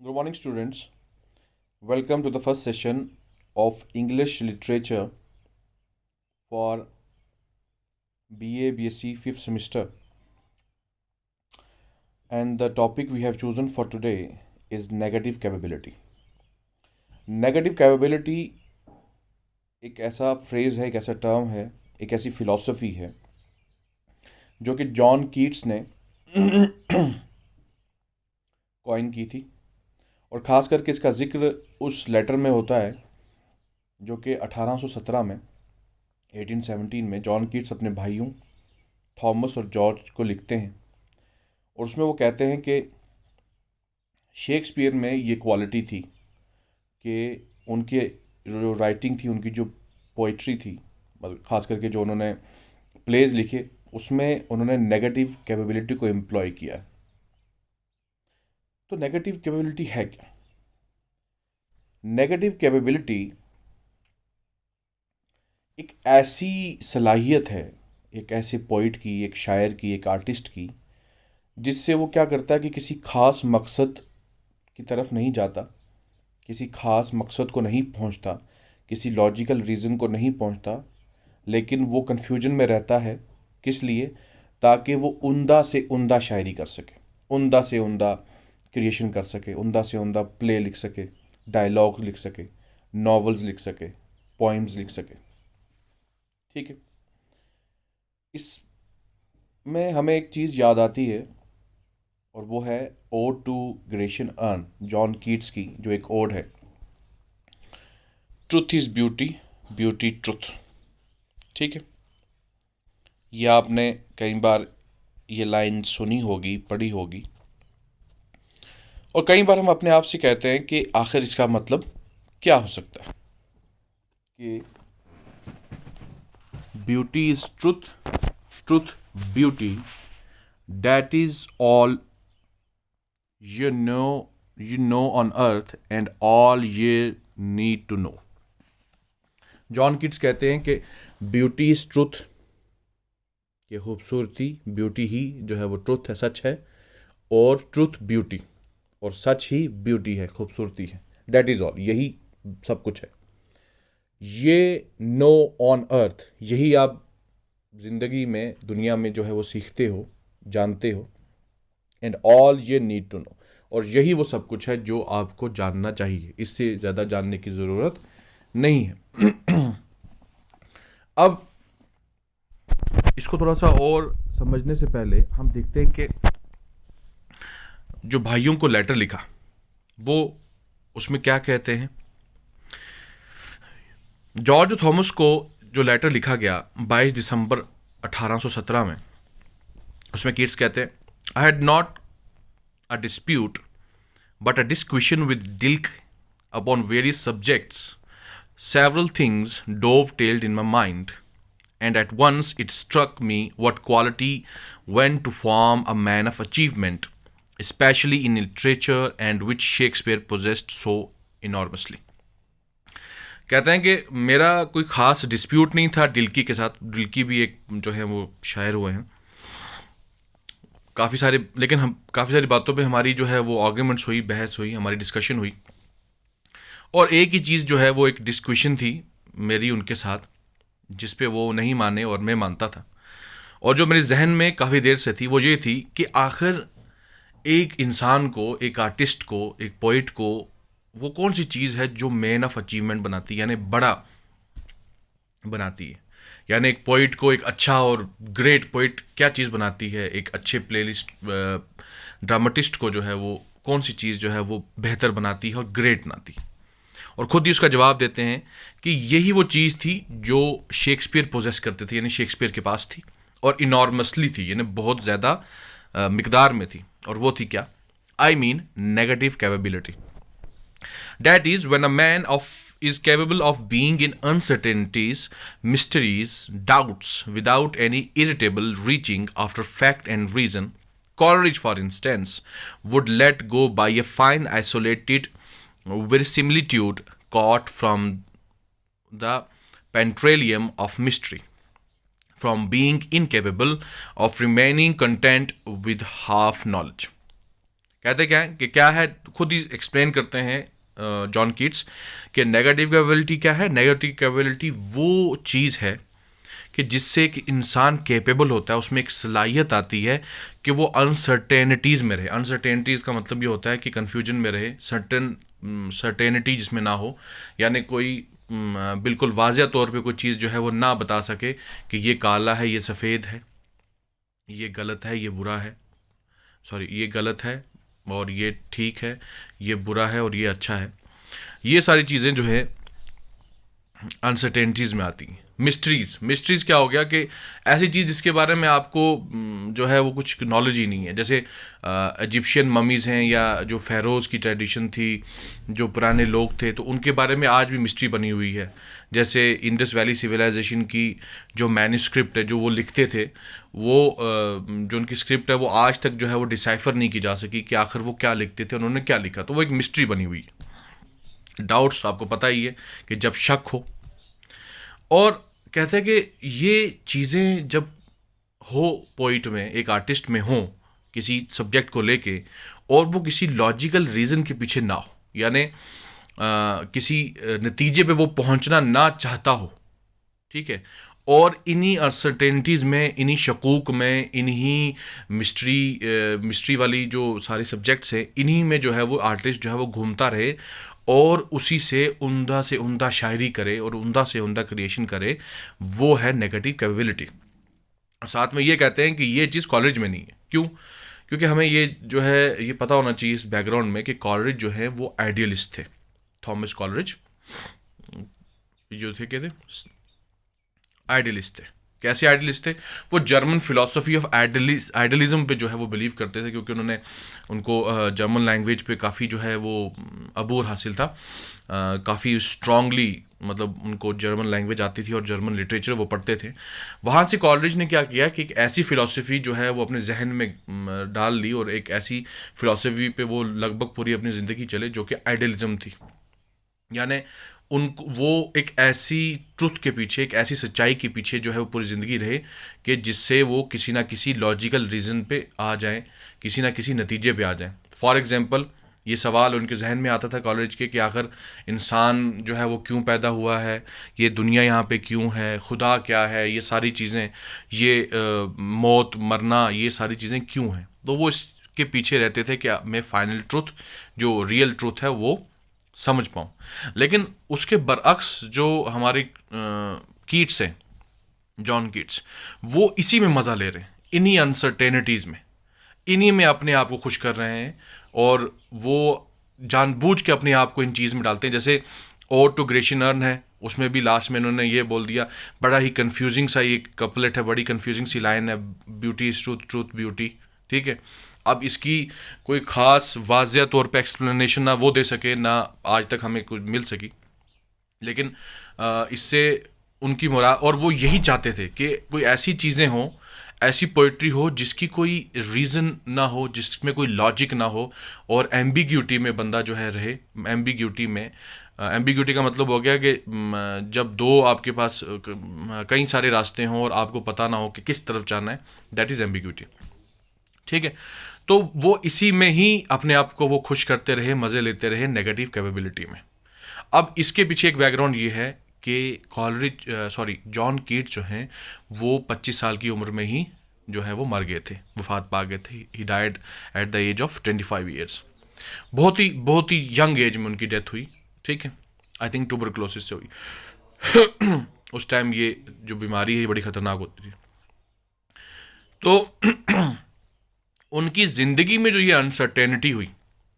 Good morning, students. Welcome to the first session of English Literature for BA BSc 5th semester. And the topic we have chosen for today is negative capability. Negative capability एक ऐसा phrase है, एक ऐसा term है, एक ऐसी philosophy है जो कि जॉन कीट्स ने कॉइन की थी और ख़ास करके इसका जिक्र उस लेटर में होता है जो कि 1817 में 1817 में जॉन कीट्स अपने भाइयों थॉमस और जॉर्ज को लिखते हैं और उसमें वो कहते हैं कि शेक्सपियर में ये क्वालिटी थी कि उनके जो राइटिंग थी, उनकी जो पोइट्री थी, मतलब ख़ास करके जो उन्होंने प्लेज लिखे उसमें उन्होंने नेगेटिव कैपेबिलिटी को एम्प्लॉय किया है। तो नेगेटिव कैपेबिलिटी है क्या? नेगेटिव कैपेबिलिटी एक ऐसी सलाहियत है, एक ऐसे पोइट की, एक शायर की, एक आर्टिस्ट की, जिससे वो क्या करता है कि किसी खास मकसद की तरफ नहीं जाता, किसी खास मकसद को नहीं पहुंचता, किसी लॉजिकल रीज़न को नहीं पहुंचता, लेकिन वो कन्फ्यूजन में रहता है। किस लिए? ताकि वो उम्दा से उम्दा शायरी कर सके, उम्दा से उम्दा क्रिएशन कर सके, उम्दा से उम्दा प्ले लिख सके, डायलॉग लिख सके, नॉवेल्स लिख सके, पोइम्स लिख सके। ठीक है। इसमें हमें एक चीज़ याद आती है और वो है ode to Grecian urn, John Keats की जो एक ओड है, truth is beauty, beauty truth. ठीक है। ये आपने कई बार ये लाइन सुनी होगी, पढ़ी होगी, और कई बार हम अपने आप से कहते हैं कि आखिर इसका मतलब क्या हो सकता है कि beauty is truth, truth beauty, that is all you know, you know on earth and all ye need to know. John Keats कहते हैं कि ब्यूटी इज ट्रुथ, ये खूबसूरती, ब्यूटी ही जो है वो ट्रुथ है, सच है, और ट्रुथ ब्यूटी, और सच ही ब्यूटी है, खूबसूरती है। दैट इज ऑल, यही सब कुछ है। ये नो ऑन अर्थ, यही आप जिंदगी में, दुनिया में जो है वो सीखते हो, जानते हो। And all ye need to no, और यही वो सब कुछ है जो आपको जानना चाहिए, इससे ज़्यादा जानने की ज़रूरत नहीं है। अब इसको थोड़ा सा और समझने से पहले हम देखते हैं कि जो भाइयों को लेटर लिखा वो उसमें क्या कहते हैं। जॉर्ज थॉमस को जो लेटर लिखा गया 22 दिसंबर 1817 में, उसमें कीट्स कहते हैं, I had not a dispute but a discussion with Dilk upon various subjects. Several things dovetailed in my mind, and at once it struck me what quality went to form a man of achievement, especially in literature, and which Shakespeare possessed so enormously. कहते हैं कि मेरा कोई ख़ास dispute नहीं था डिल्की के साथ। डिल्की भी एक जो है वो शायर हुए हैं काफ़ी सारे, लेकिन हम काफ़ी सारी बातों पे हमारी जो है वो आर्ग्यूमेंट्स हुई, बहस हुई, हमारी डिस्कशन हुई, और एक ही चीज़ जो है वो एक डिस्कशन थी मेरी उनके साथ, जिस पे वो नहीं माने और मैं मानता था, और जो मेरे जहन में काफ़ी देर से थी वो ये थी कि आखिर एक इंसान को, एक आर्टिस्ट को, एक पोइट को वो कौन सी चीज़ है जो मैन ऑफ अचीवमेंट बनाती है, यानी बड़ा बनाती है। यानी एक पोइट को, एक अच्छा और ग्रेट पोइट क्या चीज़ बनाती है, एक अच्छे प्लेलिस्ट ड्रामाटिस्ट को जो है वो कौन सी चीज़ जो है वो बेहतर बनाती है और ग्रेट बनाती है। और खुद ही उसका जवाब देते हैं कि यही वो चीज़ थी जो शेक्सपियर पोजेस करते थे, यानी शेक्सपियर के पास थी, और इनॉर्मसली थी, यानी बहुत ज़्यादा मिकदार में थी। और वो थी क्या? I mean negative capability. That is, when a man of is capable of being in uncertainties, mysteries, doubts, without any irritable reaching after fact and reason. Coleridge, for instance, would let go by a fine isolated verisimilitude caught from the penetralium of mystery, from being incapable of remaining content with half knowledge. कहते क्या है कि क्या है, खुद ही explain करते हैं John Keats कि नेगेटिव कैपेबिलिटी क्या है। नेगेटिव कैपेबिलिटी वो चीज़ है कि जिससे एक इंसान कैपेबल होता है, उसमें एक सलाहियत आती है कि वो अनसर्टेनिटीज़ में रहे। अनसर्टेनिटीज़ का मतलब ये होता है कि कन्फ्यूजन में रहे, सर्टेनिटी जिसमें ना हो, यानी कोई बिल्कुल वाज़िया तौर पे कोई चीज़ जो है वो ना बता सके कि ये काला है, ये सफ़ेद है, ये गलत है, ये बुरा है, सॉरी ये गलत है और ये ठीक है, ये बुरा है और ये अच्छा है। ये सारी चीज़ें जो है अनसर्टेनिटीज़ में आती हैं। मिस्ट्रीज़ क्या हो गया कि ऐसी चीज़ जिसके बारे में आपको जो है वो कुछ नॉलेज ही नहीं है। जैसे इजिप्शियन ममीज़ हैं या जो फ़ैरोज़ की ट्रेडिशन थी, जो पुराने लोग थे, तो उनके बारे में आज भी मिस्ट्री बनी हुई है। जैसे इंडस वैली सिविलाइजेशन की जो मैन्युस्क्रिप्ट है, जो वो लिखते थे, वो जो उनकी स्क्रिप्ट है वो आज तक जो है वो डिसाइफर नहीं की जा सकी कि आखिर वो क्या लिखते थे, उन्होंने क्या लिखा। तो वो एक मिस्ट्री बनी हुई है। डाउट्स आपको पता ही है कि जब शक हो, और कहते हैं कि ये चीज़ें जब हो पोइट में, एक आर्टिस्ट में हो, किसी सब्जेक्ट को लेके, और वो किसी लॉजिकल रीज़न के पीछे ना हो, यानी किसी नतीजे पे वो पहुंचना ना चाहता हो, ठीक है, और इन्हीं अनसर्टेनिटीज़ में, इन्हीं शकूक में, इन्हीं मिस्ट्री वाली जो सारे सब्जेक्ट्स हैं, इन्हीं में जो है वो आर्टिस्ट जो है वो घूमता रहे और उसी से उम्दा शायरी करे और उम्दा से उम्दा क्रिएशन करे। वो है नेगेटिव कैपेबिलिटी। साथ में ये कहते हैं कि ये चीज़ कॉलेज में नहीं है। क्यों? क्योंकि हमें ये जो है ये पता होना चाहिए इस बैकग्राउंड में कि कॉलेज जो है वो आइडियलिस्ट थे। थॉमस कॉलेज जो थे, कहते आइडियलिस्ट थे। कैसे आइडियलिस्ट थे? वो जर्मन फिलॉसफी ऑफ आइडियलिज्म पे जो है वो बिलीव करते थे, क्योंकि उन्होंने उनको जर्मन लैंग्वेज पे काफ़ी जो है वो अबूर हासिल था। काफ़ी स्ट्रांगली, मतलब उनको जर्मन लैंग्वेज आती थी और जर्मन लिटरेचर वो पढ़ते थे। वहाँ से कॉलेज ने क्या किया कि एक ऐसी फ़िलॉसफी जो है वो अपने जहन में डाल ली, और एक ऐसी फ़िलॉसफी पे वो लगभग पूरी अपनी ज़िंदगी चले जो कि आइडियलिज्म थी। यानी उनको वो एक ऐसी ट्रुथ के पीछे, एक ऐसी सच्चाई के पीछे जो है वो पूरी ज़िंदगी रहे कि जिससे वो किसी ना किसी लॉजिकल रीज़न पे आ जाएं, किसी ना किसी नतीजे पे आ जाएं। फॉर एग्जांपल, ये सवाल उनके जहन में आता था कॉलेज के कि आखिर इंसान जो है वो क्यों पैदा हुआ है, ये दुनिया यहाँ पे क्यों है, खुदा क्या है, ये सारी चीज़ें, ये मौत मरना, ये सारी चीज़ें क्यों हैं। तो वो इसके पीछे रहते थे कि मैं फाइनल ट्रुथ, जो रियल ट्रुथ है, वो समझ पाऊँ। लेकिन उसके बरअक्स जो हमारे कीट्स हैं, जॉन कीट्स, वो इसी में मज़ा ले रहे हैं, इन्हीं अनसर्टेनिटीज़ में, इन्हीं में अपने आप को खुश कर रहे हैं, और वो जानबूझ के अपने आप को इन चीज़ में डालते हैं। जैसे ओड टू ग्रेशियन अर्न है, उसमें भी लास्ट में इन्होंने ये बोल दिया, बड़ा ही कंफ्यूजिंग सा ये कपलेट है, बड़ी कंफ्यूजिंग सी लाइन है, beauty is truth, truth beauty, ठीक है। अब इसकी कोई ख़ास वाज़िया तौर पे एक्सप्लेनेशन ना वो दे सके, ना आज तक हमें कुछ मिल सकी, लेकिन इससे उनकी मुराद, और वो यही चाहते थे कि कोई ऐसी चीज़ें हों, ऐसी पोइट्री हो जिसकी कोई रीज़न ना हो, जिसमें कोई लॉजिक ना हो, और एम्बिग्यूटी में बंदा जो है रहे। एम्बिग्यूटी में, एम्बिग्यूटी का मतलब हो गया कि जब दो आपके पास कई सारे रास्ते हों और आपको पता ना हो कि किस तरफ जाना है, दैट इज़ एम्बिग्यूटी, ठीक है। तो वो इसी में ही अपने आप को वो खुश करते रहे, मज़े लेते रहे नेगेटिव कैपेबिलिटी में। अब इसके पीछे एक बैकग्राउंड ये है कि जॉन कीट जो हैं वो 25 साल की उम्र में ही जो है वो मर गए थे, वफात पा गए थे। He died at the age of 25 years. बहुत ही यंग एज में उनकी डेथ हुई, ठीक है। आई थिंक ट्यूबरक्लोसिस से हुई। उस टाइम ये जो बीमारी है ये बड़ी ख़तरनाक होती थी। तो उनकी ज़िंदगी में जो ये अनसर्टेनिटी हुई,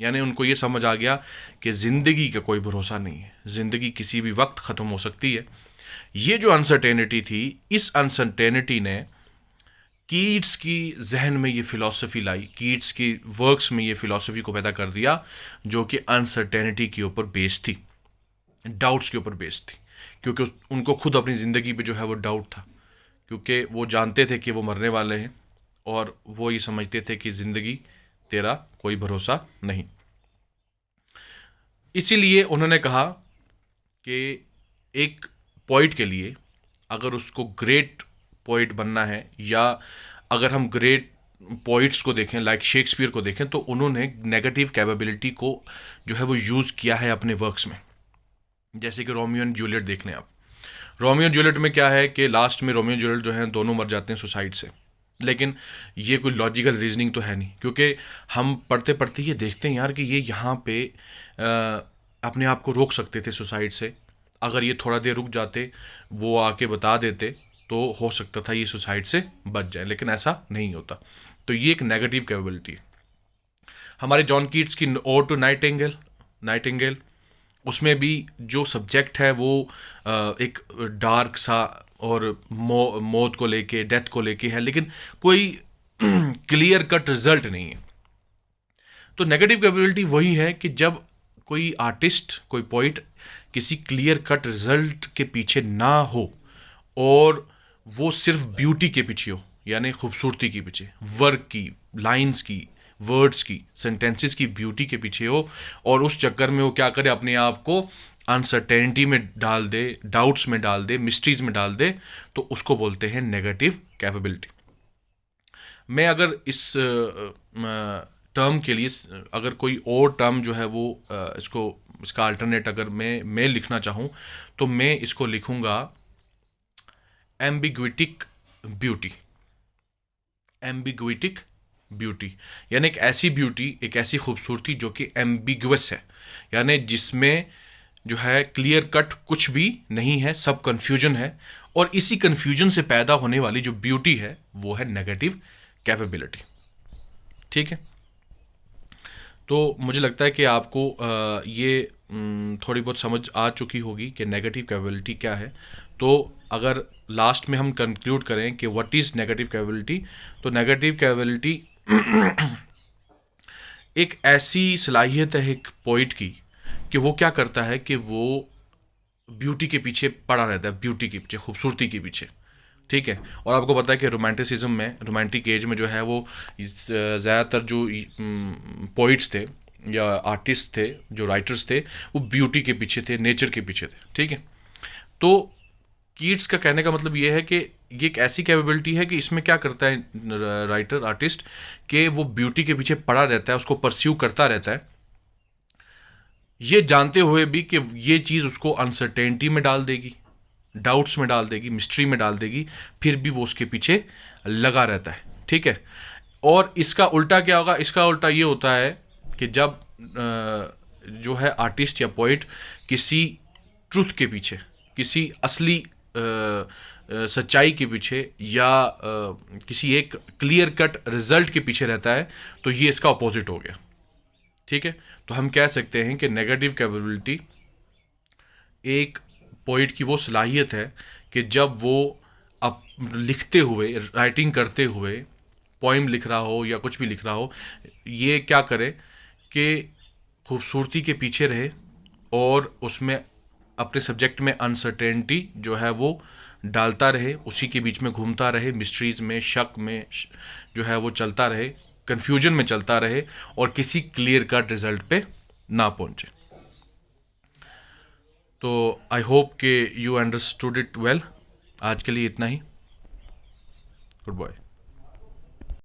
यानी उनको ये समझ आ गया कि ज़िंदगी का कोई भरोसा नहीं है, ज़िंदगी किसी भी वक्त ख़त्म हो सकती है। ये जो अनसर्टेनिटी थी, इस अनसर्टेनिटी ने कीट्स की जहन में ये फ़िलॉसफी लाई, कीट्स की वर्क्स में ये फ़िलॉसफी को पैदा कर दिया, जो कि अनसर्टेनिटी के ऊपर बेस्ड थी, डाउट्स के ऊपर बेस्ड थी। क्योंकि उनको खुद अपनी ज़िंदगी पे जो है वो डाउट था, क्योंकि वो जानते थे कि वो मरने वाले हैं, और वो ये समझते थे कि ज़िंदगी तेरा कोई भरोसा नहीं। इसीलिए उन्होंने कहा कि एक पोइट के लिए, अगर उसको ग्रेट पोइट बनना है, या अगर हम ग्रेट पोइट्स को देखें, लाइक शेक्सपियर को देखें, तो उन्होंने नेगेटिव कैपेबिलिटी को जो है वो यूज़ किया है अपने वर्क्स में। जैसे कि रोमियो एंड जूलियट देख लें आप। रोमियो एंड जूलियट में क्या है कि लास्ट में रोमियो एंड जूलियट जो हैं दोनों मर जाते हैं सुसाइड से। लेकिन ये कोई लॉजिकल रीजनिंग तो है नहीं, क्योंकि हम पढ़ते पढ़ते ये देखते हैं यार कि ये यहाँ पे अपने आप को रोक सकते थे सुसाइड से। अगर ये थोड़ा देर रुक जाते, वो आके बता देते, तो हो सकता था ये सुसाइड से बच जाए, लेकिन ऐसा नहीं होता। तो ये एक नेगेटिव कैपेबिलिटी है। हमारे जॉन कीट्स की ओड टू नाइटिंगेल, नाइटिंगेल उसमें भी जो सब्जेक्ट है वो एक डार्क सा और मौत को लेके, डेथ को लेके है, लेकिन कोई क्लियर कट रिजल्ट नहीं है। तो नेगेटिव कैपेबिलिटी वही है कि जब कोई आर्टिस्ट, कोई पोइट किसी क्लियर कट रिजल्ट के पीछे ना हो और वो सिर्फ ब्यूटी के पीछे हो, यानी खूबसूरती के पीछे, वर्क की, लाइंस की, वर्ड्स की, सेंटेंसेस की ब्यूटी के पीछे हो, और उस चक्कर में वो क्या करे, अपने आप को अनसर्टेनिटी में डाल दे, डाउट्स में डाल दे, मिस्ट्रीज में डाल दे, तो उसको बोलते हैं नेगेटिव कैपेबिलिटी। मैं अगर इस टर्म के लिए अगर कोई और टर्म जो है वो इसका अल्टरनेट अगर मैं लिखना चाहूँ, तो मैं इसको लिखूँगा एम्बिग्विटिक ब्यूटी। एम्बिग्विटिक ब्यूटी यानी एक ऐसी ब्यूटी, एक ऐसी खूबसूरती जो कि एम्बिगुअस है, यानी जिसमें जो है क्लियर कट कुछ भी नहीं है, सब कंफ्यूजन है, और इसी कंफ्यूजन से पैदा होने वाली जो ब्यूटी है वो है नेगेटिव कैपेबिलिटी। ठीक है, तो मुझे लगता है कि आपको ये थोड़ी बहुत समझ आ चुकी होगी कि नेगेटिव कैपेबिलिटी क्या है। तो अगर लास्ट में हम कंक्लूड करें कि व्हाट इज़ नेगेटिव कैपेबिलिटी, तो नेगेटिव कैपेबिलिटी एक ऐसी सलाहियत है एक पोइट की कि वो क्या करता है कि वो ब्यूटी के पीछे पड़ा रहता है, ब्यूटी के पीछे, खूबसूरती के पीछे। ठीक है, और आपको पता है कि रोमांटिसिज्म में, रोमांटिक एज में जो है वो ज़्यादातर जो पोइट्स थे या आर्टिस्ट थे, जो राइटर्स थे, वो ब्यूटी के पीछे थे, नेचर के पीछे थे। ठीक है, तो कीट्स का कहने का मतलब ये है कि ये एक ऐसी कैपेबिलिटी है कि इसमें क्या करता है राइटर, आर्टिस्ट, कि वो ब्यूटी के पीछे पड़ा रहता है, उसको परस्यू करता रहता है, ये जानते हुए भी कि ये चीज़ उसको अनसर्टेनिटी में डाल देगी, डाउट्स में डाल देगी, मिस्ट्री में डाल देगी, फिर भी वो उसके पीछे लगा रहता है। ठीक है, और इसका उल्टा क्या होगा, इसका उल्टा ये होता है कि जब जो है आर्टिस्ट या पोइट किसी ट्रुथ के पीछे, किसी असली सच्चाई के पीछे या किसी एक क्लियर कट रिजल्ट के पीछे रहता है, तो ये इसका अपोजिट हो गया। ठीक है, तो हम कह सकते हैं कि नेगेटिव कैपेबिलिटी एक पोइट की वो सलाहियत है कि जब वो अब लिखते हुए, राइटिंग करते हुए, पोइम लिख रहा हो या कुछ भी लिख रहा हो, ये क्या करे कि खूबसूरती के पीछे रहे और उसमें अपने सब्जेक्ट में अनसर्टेनिटी जो है वो डालता रहे, उसी के बीच में घूमता रहे, मिस्ट्रीज में, शक में जो है वो चलता रहे, कंफ्यूजन में चलता रहे, और किसी क्लियर कट रिजल्ट पे ना पहुंचे। तो आई होप कि यू अंडरस्टूड इट वेल। आज के लिए इतना ही। Good bye.